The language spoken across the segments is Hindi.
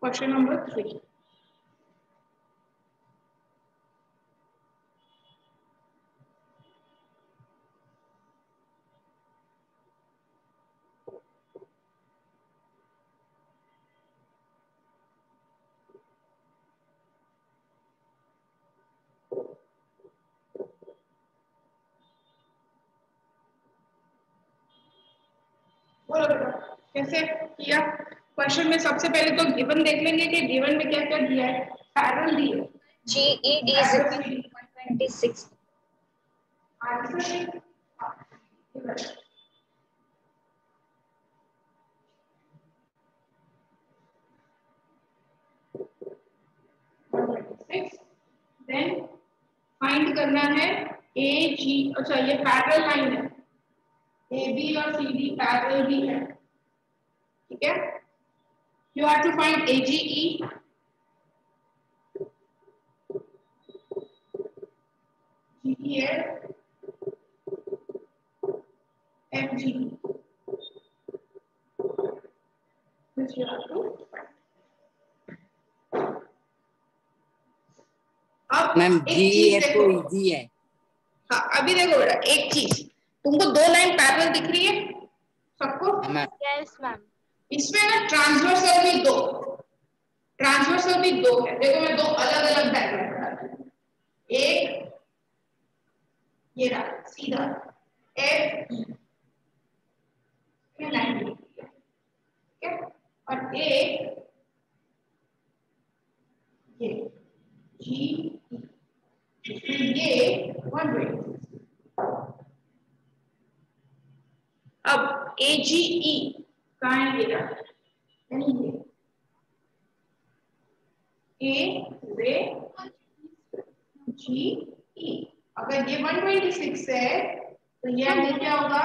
Question number 3. बोलो बेटा कैसे किया? क्वेश्चन में सबसे पहले तो गिवन देख लेंगे कि गिवन में क्या क्या दिया है। पैरेलल दिए GE is 126. Answer then find करना है ए जी। अच्छा ये पैरेलल लाइन है, ए बी और सी डी पैरेलल भी है, ठीक है। You have to find A G E, G E F, F G D. This you have to find. अब मैम एक जी चीज एफ देखो, तो इजी है। हाँ अभी देखो बेटा एक चीज, तुमको दो लाइन पैरेलल दिख रही है सबको? Yes, ma'am. इसमें ना ट्रांसवर्सल भी दो, ट्रांसवर्सल भी दो है। देखो मैं दो अलग अलग डायग्राम बनाती हूँ। एक ये रहा सीधा एफ ई लाइन दिखती है, ठीक है। और एक ये जी ई, ये 120। अब ए जी ई कहाँ है? ये रहा, यानी ये ए जी ई। अगर ये 126 है तो ये एंगल क्या होगा?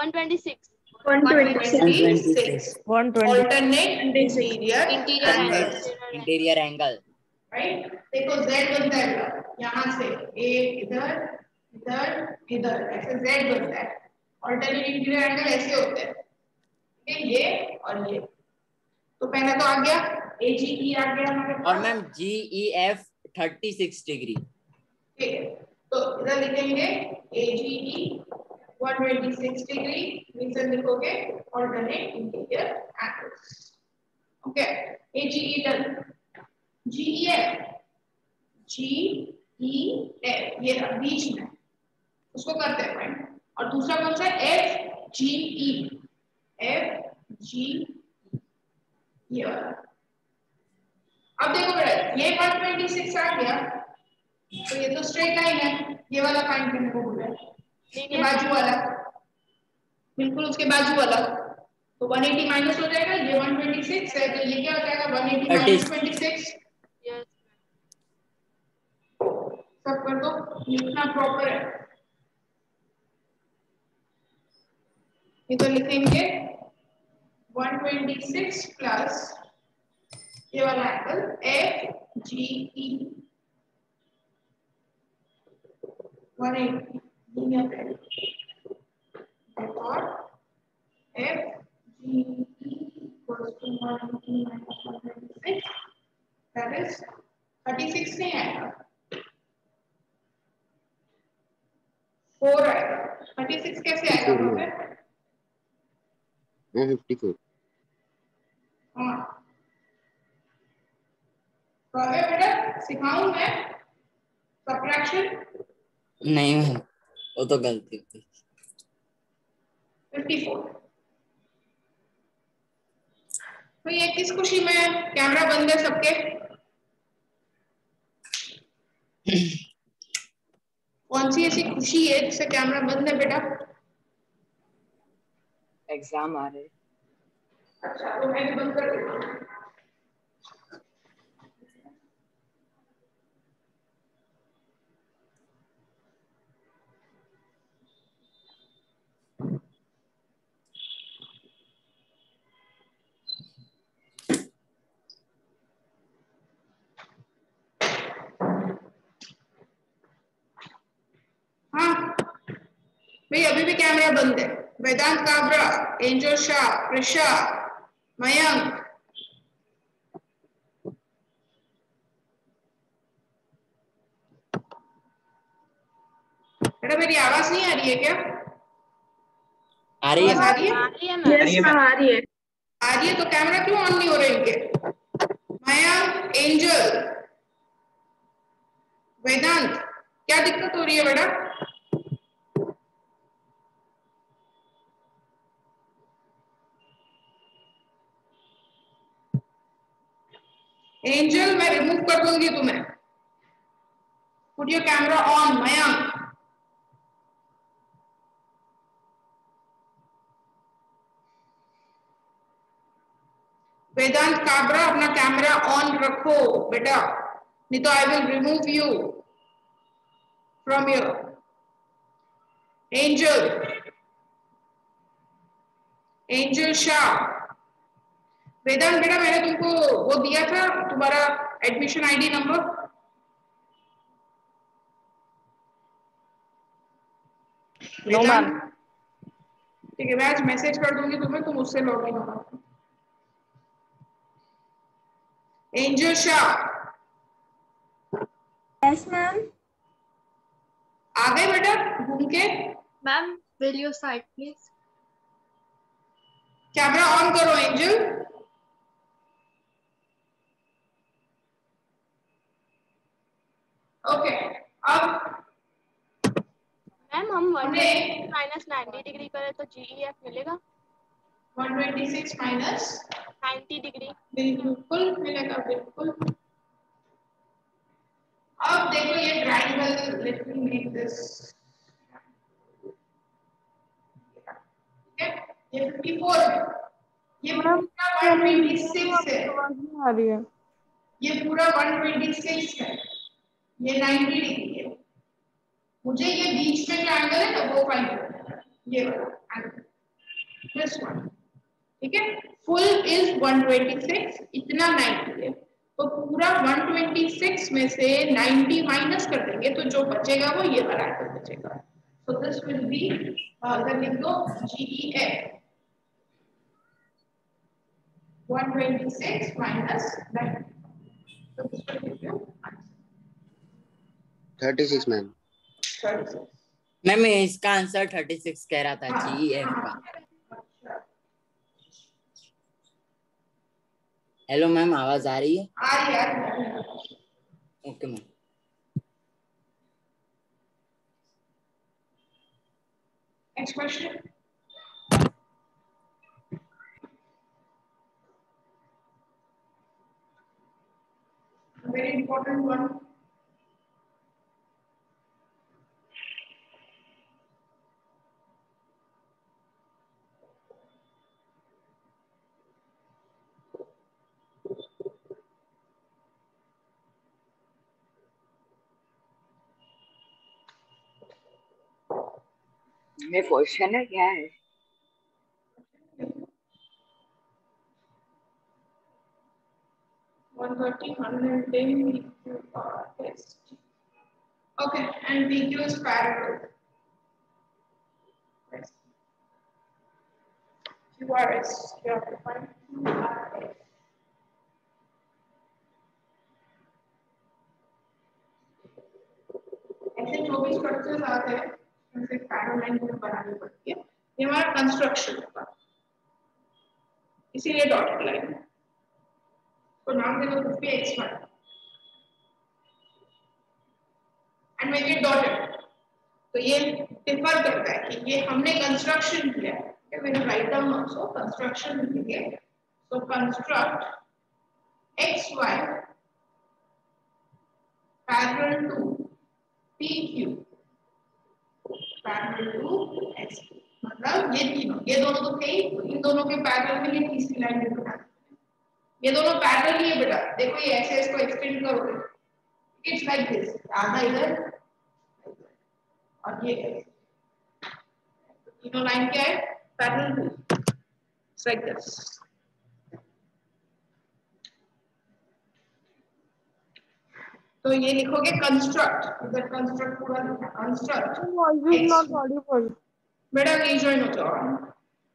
126. 126 alternate interior Interior angles, angle. Interior angle, right. देखो z बनता है यहाँ से एक इधर इधर इधर, ऐसे z बनता है। ऑल्टरनेट इंटीरियर एंगल ऐसे होते हैं, ये और ये। तो पहला तो आ गया ए जी ई आ गया हमारे पास। और मैम जी ई एफ 36 डिग्री, ठीक है। तो इधर लिखेंगे ए जी ई 126 डिग्री, रीजन लिखोगे ऑल्टरनेट इंटीरियर एंगल्स। ओके, ए जी ई डन। जी E F, G E F ये रहा बीच में, उसको करते हैं फाइंड। और दूसरा कौन सा है? F G E, F G ये वाला। अब देखो बेटा ये 126 आ गया तो ये तो स्ट्रेट लाइन है, ये वाला फाइंड करने को बोला है। इसके बाजू वाला, बिल्कुल उसके बाजू वाला। तो 180 माइनस हो जाएगा, ये 126 है तो ये क्या हो जाएगा? 180 माइनस 26। Yes. सब कर दो, लिखना प्रॉपर है। ये तो लिखेंगे 126 प्लस ये वाला एंगल एफ जी ई 180 और F G E equals to 180 minus 126, that is 36 नहीं आएगा, 4 आएगा। 36 कैसे आएगा वहां पे? 54। हाँ तो अगर बेटा सिखाऊं मैं सबट्रैक्शन? नहीं मैम वो तो गलती थी। 54। तो ये किस खुशी में कैमरा बंद है सबके? कौन सी ऐसी खुशी है जिससे कैमरा बंद है बेटा? एग्जाम आ रहे। अच्छा तो मैं बंद कर देता हूं। भाई अभी भी कैमरा बंद है। वेदांत काबरा, एंजल शाह, प्रिशा, मयंक, बेटा मेरी आवाज नहीं आ रही है क्या? आ रही आवाज है। आ रही है? आ रही है मैम। यस मैम आ रही है। आ रही है तो कैमरा क्यों ऑन नहीं हो रहे इनके? मयंक, एंजल, वेदांत, क्या दिक्कत हो रही है बेटा? एंजल मैं रिमूव कर दूंगी तुम्हें। Put your camera on Mayank. Vedant Kabra अपना कैमरा ऑन रखो बेटा, नहीं तो I will remove you from your. Angel, Angel Shah, Vedant बेटा मैंने तुमको वो दिया था तुम्हारा admission ID number. No ma'am. ठीक है मैं आज मैसेज कर दूंगी तुम्हें, तुम उससे लॉग इन होना। Angel Shah yes ma'am. आ गए बेटा घूम के? Ma'am will you side please? Camera on करो एंजल। ओके अब मैम हम हमने माइनस 90 डिग्री करें तो GEF मिलेगा 126 माइनस 90 डिग्री। बिल्कुल मिलेगा बिल्कुल। अब देखो ये triangle, let me make this, ये 54 है, ये पूरा 126 है, आ रही है। ये पूरा 126 है, ये 90 डिग्री है। मुझे ये बीच में ट्रायंगल है ना वो फाइंड करना है, ये वाला एंगल, दिस वन, ठीक है। फुल इज 126, इतना 90 है, तो पूरा 126 में से 90 माइनस कर देंगे तो जो बचेगा वो ये वाला एंगल बचेगा। सो दिस विल बी इधर लिख दो GEF 126 minus 90. So this will give you answer. 36 ma'am. 36. Ma'am इसका आंसर 36 कह रहा था GEF का। हेलो मैम आवाज आ रही है? आ रही है। Okay ma'am. Next question. A very important one. ये क्वेश्चन है क्या है? Okay, and PQ is parallel. QRS, you have to find QRS. ऐसे जो भी स्ट्रक्चर्स आते हैं उनसे पैरल लाइन बनानी पड़ती है। ये हमारा कंस्ट्रक्शन होगा, इसीलिए डॉटेड लाइन तो नाम दे दो कुछ भी x1 and make it dotted. तो ये डिफर करता है कि ये हमने कंस्ट्रक्शन किया है, मैंने राइट डाउन आल्सो कंस्ट्रक्शन लिखेंगे। So construct xy parallel to PQ parallel to x2, मतलब ये तीनों, ये दोनों तो थे, इन दोनों के पैरेलल में ये तीसरी लाइन भी बना, ये दोनों पैरेलल ही है बेटा। देखो ये ऐसे इसको एक्सटेंड करोगे, इट्स लाइक दिस, आधा इधर और ये तीनों लाइन क्या है? Parallel to, it's like this. तो ये लिखोगे कंस्ट्रक्ट, इधर कंस्ट्रक्ट पूरा लिखा, construct voice is not audible. बेटा रीजॉइन हो जाओ।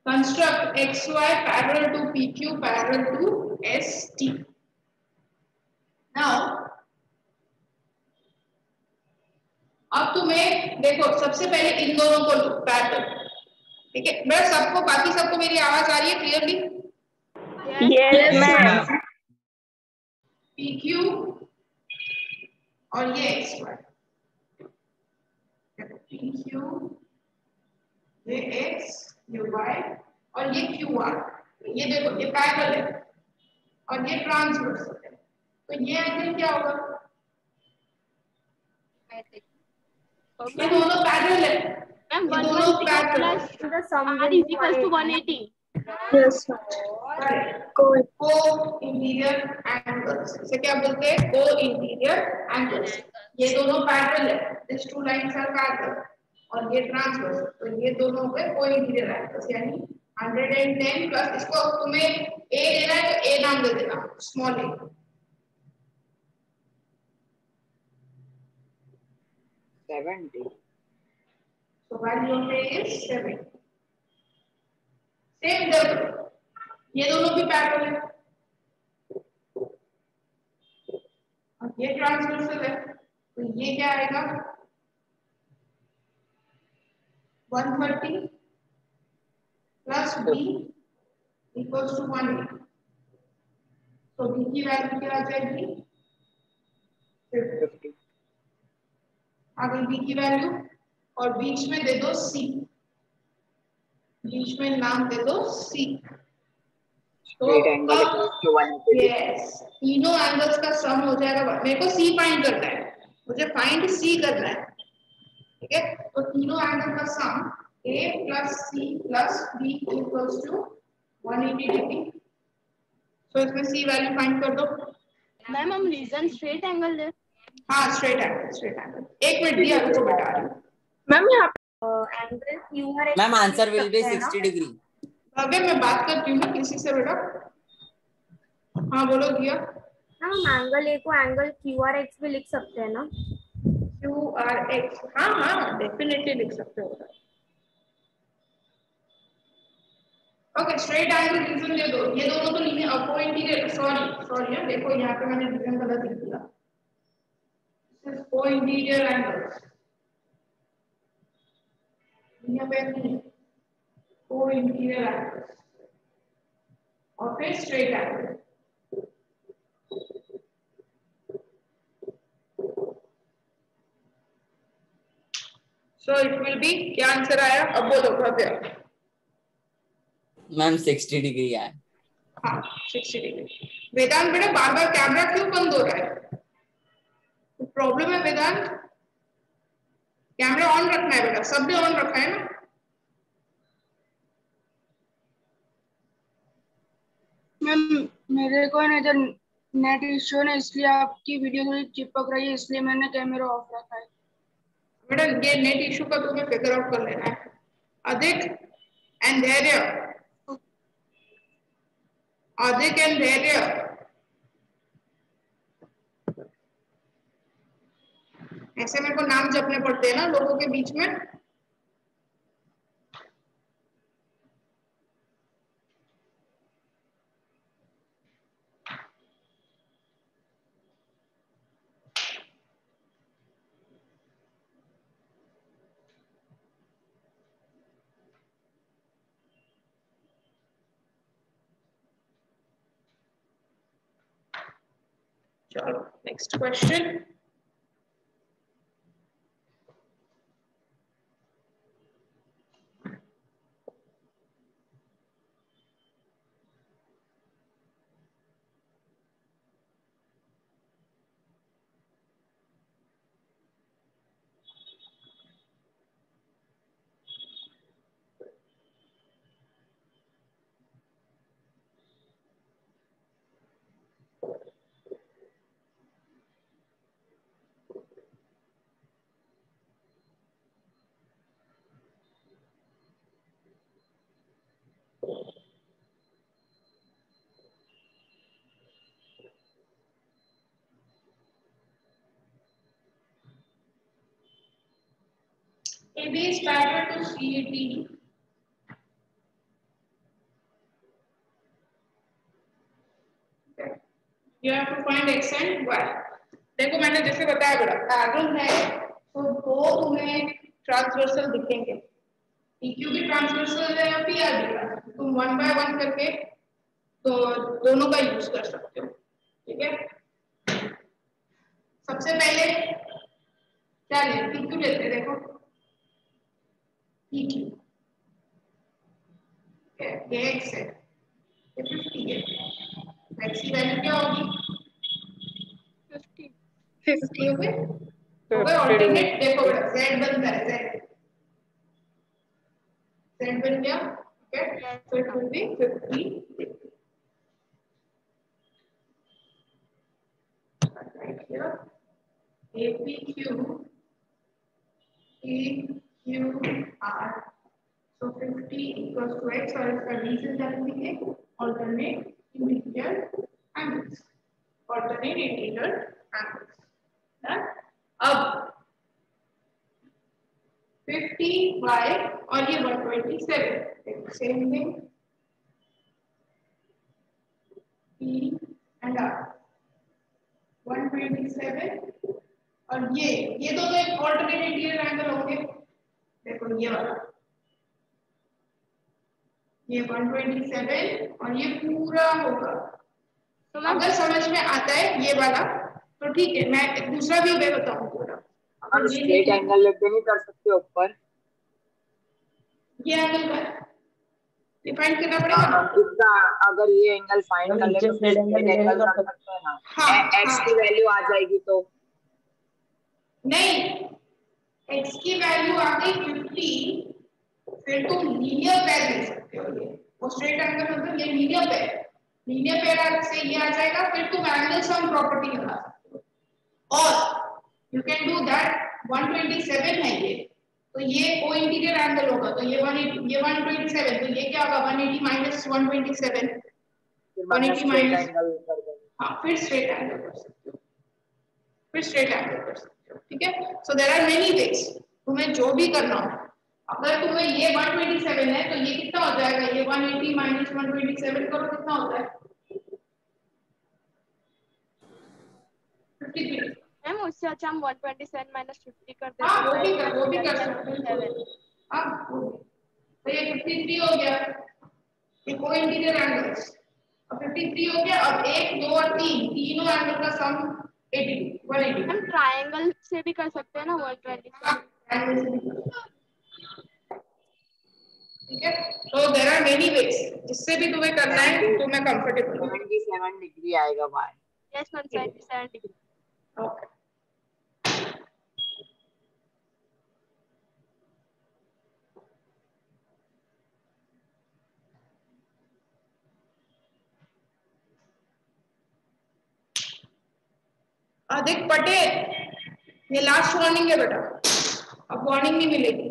Construct X Y parallel to P Q parallel to S T. Now अब तुम्हें देखो सबसे पहले इन दोनों को लो पैरेलल, ठीक है बेटा? सबको, बाकी सबको मेरी आवाज आ रही है clearly? Yes, ma'am. P Q और ये एक्स वाई, पी क्यू, ये एक्स, ये वाई और ये क्यू आर। ये देखो ये पैरेलल है और ये ट्रांसवर्स है, तो ये एंगल क्या होगा? ये दोनों पैरेलल है, मैम ये दोनों 110 parallel. Plus R is equals to 180। Yes, को इंटीरियर एंगल्स, इसे क्या बोलते हैं? को इंटीरियर एंगल्स। ये दोनों पैरेलल है, this two lines are parallel और ये ट्रांसवर्स, तो ये दोनों पे को इंटीरियर एंगल्स, यानी 110 प्लस, इसको तुम्हें ए देना है तो ए नाम दे देना, small A. 70। So value of A is 7। Same इधर, ये दोनों भी पैरेलल है और ये ट्रांसवर्सल है, तो ये क्या आएगा? 130 प्लस B इक्वल्स टू 180। तो B की वैल्यू क्या आ जाएगी? 50। आ गई B की वैल्यू, और बीच में दे दो C, बीच में नाम दे दो C। तो यस, तीनों एंगल्स का सम हो जाएगा। मेरे को C फाइंड करना है, मुझे फाइंड C करना है, ठीक है? तो तीनों एंगल का sum A plus C plus B equals to 180 degree. तो इसमें C वैल्यू फाइंड कर दो। मैम हम रीजन स्ट्रेट एंगल है। हाँ स्ट्रेट एंगल, स्ट्रेट एंगल। एक मिनट दिया, रुको बता रही हूँ। मैम यहाँ angle Q R ma'am answer will be 60 degree. अबे मैं बात करती हूँ ना किसी से बेटा। हाँ बोलो दिया। हम एंगल ए को एंगल क्यू आर एक्स भी लिख सकते हैं ना? क्यू आर एक्स, हाँ हाँ डेफिनेटली लिख सकते हो। ओके स्ट्रेट एंगल रीजन दे दो, ये दोनों तो लिखे अपो इंटीरियर, सॉरी सॉरी यार, देखो यहाँ पे मैंने रीजन गलत लिख दिया। सिर्फ को इंटीरियर एंगल्स, यहाँ पे नहीं, को इंटीरियर एंगल्स और फिर straight angle. So it will be, क्या आंसर आया अब बोलो भव्य? मैम 60 डिग्री है। हाँ 60 डिग्री। वेदांत बेटा बार बार कैमरा क्यों बंद हो रहा है? तो प्रॉब्लम है वेदांत? कैमरा ऑन रखना है बेटा, सबने ऑन रखा है ना? मैम मेरे को ना इधर नेट इश्यू है, इसलिए आपकी वीडियो थोड़ी चिपक रही है, इसलिए मैंने कैमरा ऑफ रखा है। बेटा ये नेट इशू का तुम्हें फिगर आउट कर लेना है। अधिक एंड धैर्य, अधिक एंड धैर्य, ऐसे मेरे को नाम जपने पड़ते हैं ना लोगों के बीच में। चलो next question. AB is parallel to CED. Okay. You have to find x and y. देखो मैंने जैसे बताया बेटा पैरेलल है तो दो तुम्हें ट्रांसवर्सल दिखेंगे PQ भी ट्रांसवर्सल है और PR भी ट्रांसवर्सल तुम वन बाय वन करके तो दोनों का यूज कर सकते हो ठीक है सबसे पहले क्या ले PQ लेते हैं देखो PQ ये x है ये 50 है x की वैल्यू क्या होगी 50 हो गए ऑल्टरनेट देखो बेटा z बनता है z बन गया okay so it will be 50 right here APQ PQR so 50 equals to x और इसका रीजन जानेंगे alternate interior angles alternate interior angles अब 50y और ये 127 same thing P and R 127 और ये दोनों एक ऑल्टरनेट इंटीरियर एंगल होंगे देखो ये वाला ये 127 और ये पूरा होगा तो अगर समझ में आता है ये वाला तो ठीक है मैं दूसरा भी मैं बताऊं पूरा हम स्ट्रेट एंगल लेके नहीं कर सकते ऊपर ये एंगल का डिफाइन करना पड़ेगा कितना अगर ये एंगल फाइंड कर ले तो स्ट्रेट एंगल कर सकते हैं ना x की वैल्यू आ जाएगी तो नहीं x की वैल्यू आ गई 50 फिर तुम लीनियर पेयर ले सकते हो ये वो स्ट्रेट एंगल मतलब ये लीनियर पेयर से ये आ जाएगा फिर तुम एंगल सम प्रॉपर्टी लगा सकते हो और यू कैन डू दैट 127 है ये तो ये को इंटीरियर एंगल होगा तो ये 180 ये 127 तो ये क्या होगा 180 माइनस 127 180 माइनस हाँ फिर स्ट्रेट एंगल कर सकते हो ठीक है so there are many ways तुम्हें जो भी करना हो अगर तुम्हें ये 127 है तो ये कितना हो जाएगा ये 180 माइनस 127 करो कितना होता है 53 मैम उससे अच्छा हम 127 माइनस 50 कर देते हाँ वो भी कर सकते हैं हाँ तो ये 53 हो गया ये को इंटीरियर एंगल्स अब 53 हो गया अब 1 2 और 3 तीनों एंगल का सम 80 180 हम ट्रायंगल से भी कर सकते हैं ना 127 ठीक है तो देयर आर मेनी वेज जिससे भी तुम्हें करना है तो मैं कंफर्टेबल हूं 77 डिग्री आएगा बाय यस मैम 77 डिग्री ओके अधिक पटेल ये लास्ट वार्निंग है बेटा अब वार्निंग नहीं मिलेगी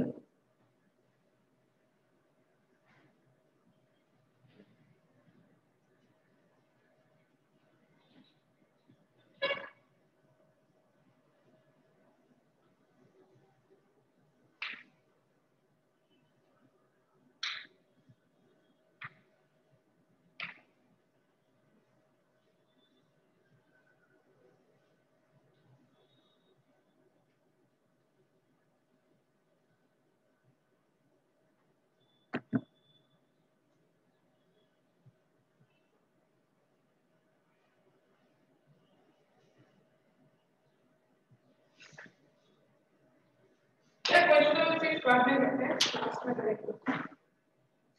क्या क्वेश्चन नंबर 6 बाद में करते हैं लास्ट में करेंगे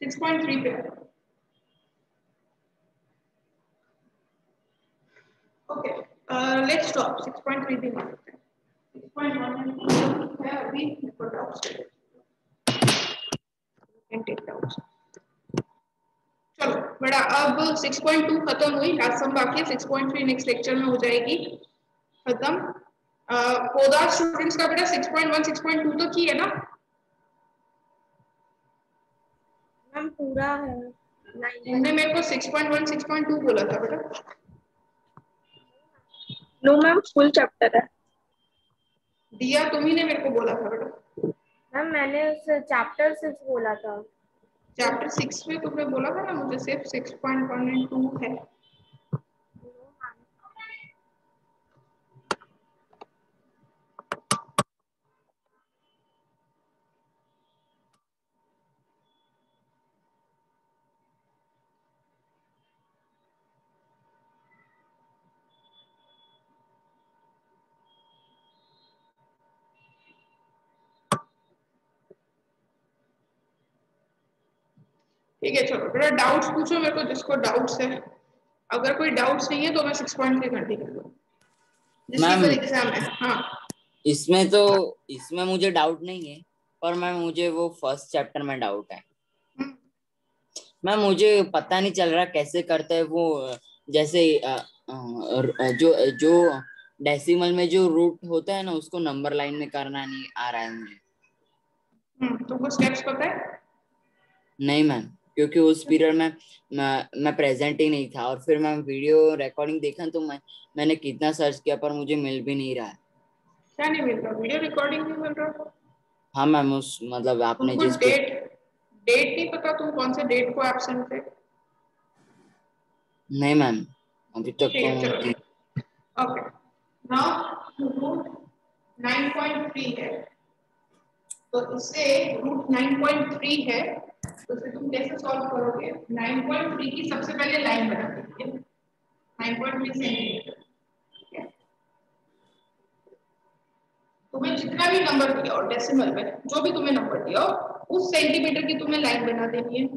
6.3 पे ओके लेट्स स्टॉप 6.3 पे करते हैं 6.1 है अभी report out can take doubt चलो बड़ा अब 6.2 खत्म हुई लास्ट सम बाकी है 6.3 नेक्स्ट लेक्चर में हो जाएगी खत्म पोदा स्टूडेंट्स का बेटा 6.1 6.2 तो की है ना मैम पूरा है तुमने मेरे को 6.1 6.2 बोला था बेटा नो मैम फुल चैप्टर है दिया तुम्ही ने मेरे को बोला था बेटा मैम मैंने उस चैप्टर 6 बोला था। चैप्टर 6 में तुमने बोला था ना मुझे सिर्फ 6.1 और 2 है। ठीक है चलो बेटा डाउट्स पूछो मेरे को जिसको डाउट्स है। अगर कोई डाउट्स नहीं है तो मैं 6.3 कंटिन्यू करूँ जिसकी मैम कल एग्जाम है। हाँ इसमें मुझे डाउट नहीं है, पर मैम मुझे वो फर्स्ट चैप्टर में डाउट है। मैम मुझे पता नहीं चल रहा कैसे करते हैं वो, जैसे जो जो डेसिमल में जो रूट होता है ना उसको नंबर लाइन में करना नहीं आ रहा है मुझे। तुमको स्टेप्स पता है? नहीं मैम, क्योंकि उस पीरियड में मैं प्रेजेंट ही नहीं था, और फिर मैं वीडियो रिकॉर्डिंग देखा तो मैंने कितना सर्च किया पर मुझे मिल भी नहीं रहा है। क्या नहीं मिल रहा? वीडियो रिकॉर्डिंग नहीं मिल रहा? हाँ मैम, उस मतलब आपने तुमको जिस डेट नहीं पता तुम कौन से डेट को एब्सेंट थे? नहीं मैम, अभी तक ठीक है तो चलो। ओके नाउ रूट 9.3 है तो इससे रूट 9.3 है तो इसे तुम कैसे सॉल्व करोगे? 9.3 की सबसे पहले लाइन बना दीजिए 9.3 सेंटीमीटर। तुम्हें जितना भी नंबर दिया और डेसिमल में जो भी तुम्हें नंबर दिया हो उस सेंटीमीटर की तुम्हें लाइन बना देनी है।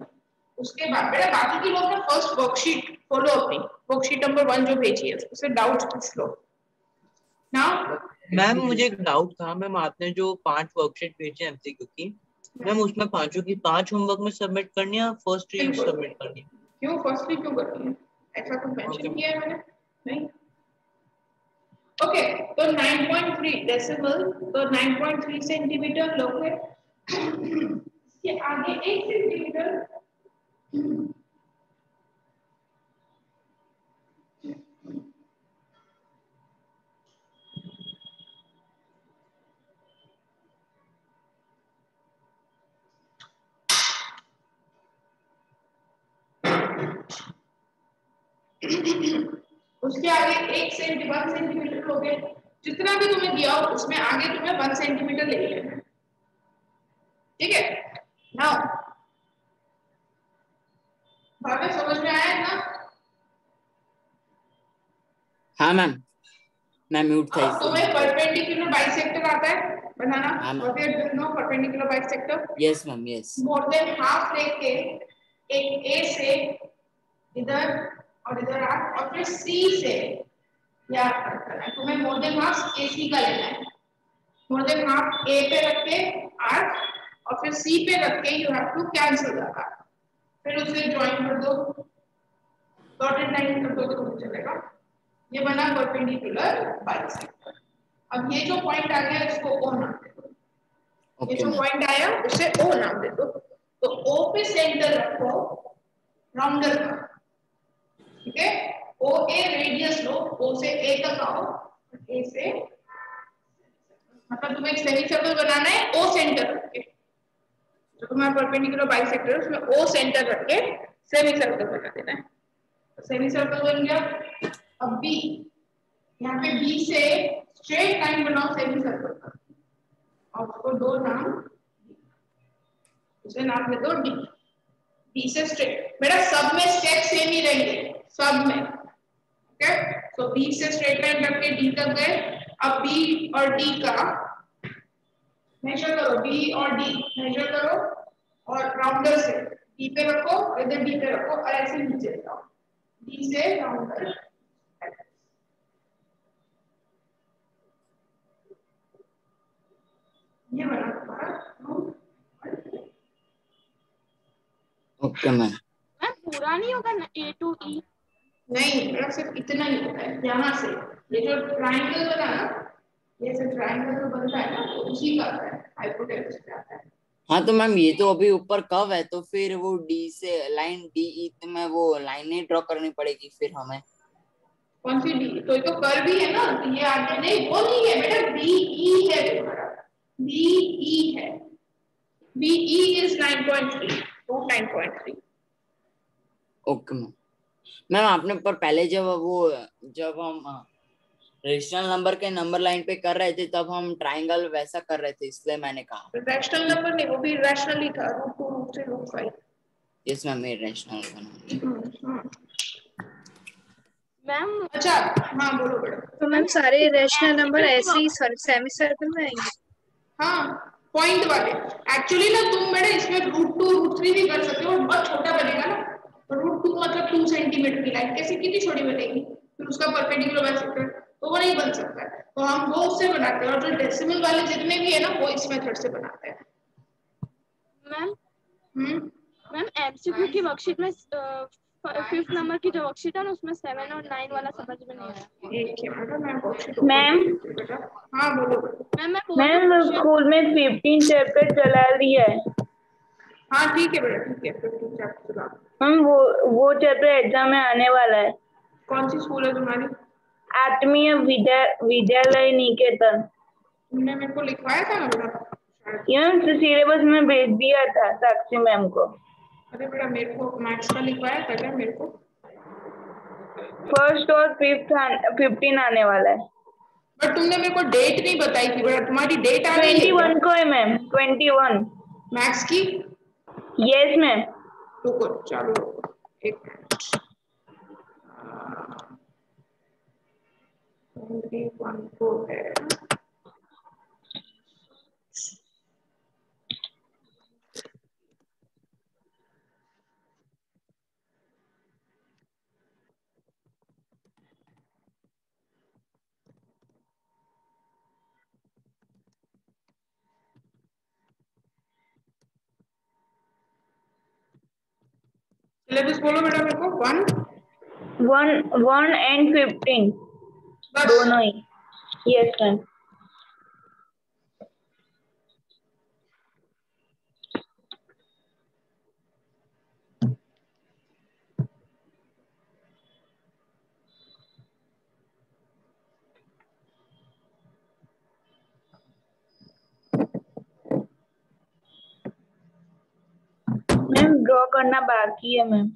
उसके बाद बेटा बाकी के लोग ना फर्स्ट वर्कशीट खोलो, अपनी वर्कशीट नंबर 1 जो भेजी है उससे डाउट्स पूछ लो ना। मैम मुझे एक डाउट था, मैम आपने जो 5 वर्कशीट भेजे एमसीक्यू की, मैम उसमें पांचों की 5 होमवर्क में सबमिट करनी है, फर्स्ट रीड सबमिट करनी है? क्यों फर्स्टली क्यों करनी है? ऐसा कुछ मेंशन किया है मैंने? नहीं। ओके तो 9.3 डेसिमल तो 9.3 सेंटीमीटर लोगे इसके आगे 1 सेंटीमीटर उसके आगे 1 सेंटीमीटर लोगे। जितना भी तुम्हें दिया हो उसमें आगे तुम्हें 1 सेंटीमीटर ले लेना है। ठीक है नाउ भावे समझ में आया ना? हाँ मैम, मैं म्यूट था अब तुम्हें परपेंडिकुलर बाइसेक्टर आता है बनाना? What is no perpendicular bisector? Yes ma'am, yes. More than half लेके एक ए से इधर और इधर आप और फिर सी से या तुम्हें मोर देन हाफ ए सी का लेना है। मोर देन हाफ ए पे रख के आर्क और फिर सी पे रख के you have to cancel the arc, फिर उसे ज्वाइन कर दो, डॉटेड लाइन कर दो तो चलेगा। ये बना परपेंडिकुलर बाइसेक्टर। अब ये जो पॉइंट आ गया इसको ओ नाम दे दो। ये जो पॉइंट आया उसे ओ नाम दे दो। तो ओ पे सेंटर रखो राउंडर का। ठीक है ओ ए रेडियस लो, ओ से ए तक आओ, ए से मतलब तुम्हें एक सेमी सर्कल बनाना है ओ सेंटर रख के। जो तुम्हारा परपेंडिकुलर बाइसेक्टर है उसमें ओ सेंटर रख के सेमी सर्कल बना देना है। तो सेमी सर्कल बन गया। अब बी, यहाँ पे बी से स्ट्रेट लाइन बनाओ सेमी सर्कल का और उसको दो नाम, उसे नाम दे दो डी। डी से स्ट्रेट, मेरा सब में स्टेप सेम ही रहेंगे सब में। ओके सो बी से स्ट्रेट लाइन रख के डी तक गए। अब बी और डी का मेजर करो, बी और डी मेजर करो और राउंडर से डी पे रखो, इधर डी पे रखो और ऐसे नीचे जाओ डी से राउंडर। ये बना तुम्हारा। Okay ma'am. मैम पूरा नहीं होगा ना A to E? नहीं मेरा सिर्फ इतना ही होता है यहाँ से। ये जो ट्राइंगल बना ना, ये जो ट्राइंगल जो बनता है ना तो उसी का आता है, हाइपोटेनस पे आता है। हाँ तो मैम ये तो अभी ऊपर कव है तो फिर वो डी से लाइन डी ई में वो लाइन नहीं ड्रॉ करनी पड़ेगी फिर हमें? कौन सी डी? तो ये तो कर भी है ना, तो ये आगे नहीं वो नहीं है बेटा, बी ई है तुम्हारा, बी ई है। BE is 9.3, root 9.3. Okay ma'am आपने पर पहले जब हम रेशनल नंबर के नंबर लाइन पे कर रहे थे तब हम ट्रायंगल वैसा कर रहे थे, इसलिए मैंने कहा। रैशनल नंबर नहीं, वो भी रैशनल ही था, root 2, root 3, root 5। Yes ma'am, ये रैशनल बना। मैम अच्छा हाँ बोलो बेटा। तो मैम सारे रैशनल नंबर ऐसे ही सेमी सर्कल में आएंगे? हाँ पॉइंट वाले। एक्चुअली ना तुम बेटा इसमें रूट 2, रूट 3 भी कर सकते हो, बहुत छोटा बनेगा ना। रूट 2 मतलब 2 सेंटीमीटर की लाइन कैसे कितनी छोटी बनेगी, फिर उसका परपेंडिकुलर बाइसेक्टर तो वो नहीं बन सकता है, तो हम वो उससे बनाते हैं। और जो डेसिमल वाले जितने भी है ना वो इस मेथड से बनाते हैं। मैम एमसीक्यू की वर्कशीट में 5th नंबर की जो वर्कशीट है ना उसमें 7 और 9 वाला समझ में नहीं आया। एक मिनट मैं वर्कशीट मैम बेटा। हाँ बोलो मैम स्कूल में 15 चैप्टर चला दिया है। हाँ ठीक है बेटा, ठीक है 15 चैप्टर चला। मैम वो चैप्टर एग्जाम में आने वाला है। कौन सी स्कूल है तुम्हारी? आत्मीय विद्यालय निकेतन। तुमने मेरे को लिखवाया था ना बेटा? ये सिलेबस में भेज दिया था साक्षी मैम को। अरे बेटा मेरे को मैथ्स का लिखवाया था क्या मेरे को? 1st और 15 आने वाला है। बट तुमने मेरे को डेट नहीं बताई थी बेटा, तुम्हारी डेट आ गई है 21 को है मैम, 21 मैथ्स की? Yes ma'am. रुको चालू रुको एक मिनट। 21 को है। सिलेबस बोलो बेटा मेरे को। 1 and 15 बस। दोनों ही। Yes ma'am. मैम ड्रॉ करना बाकी है मैम।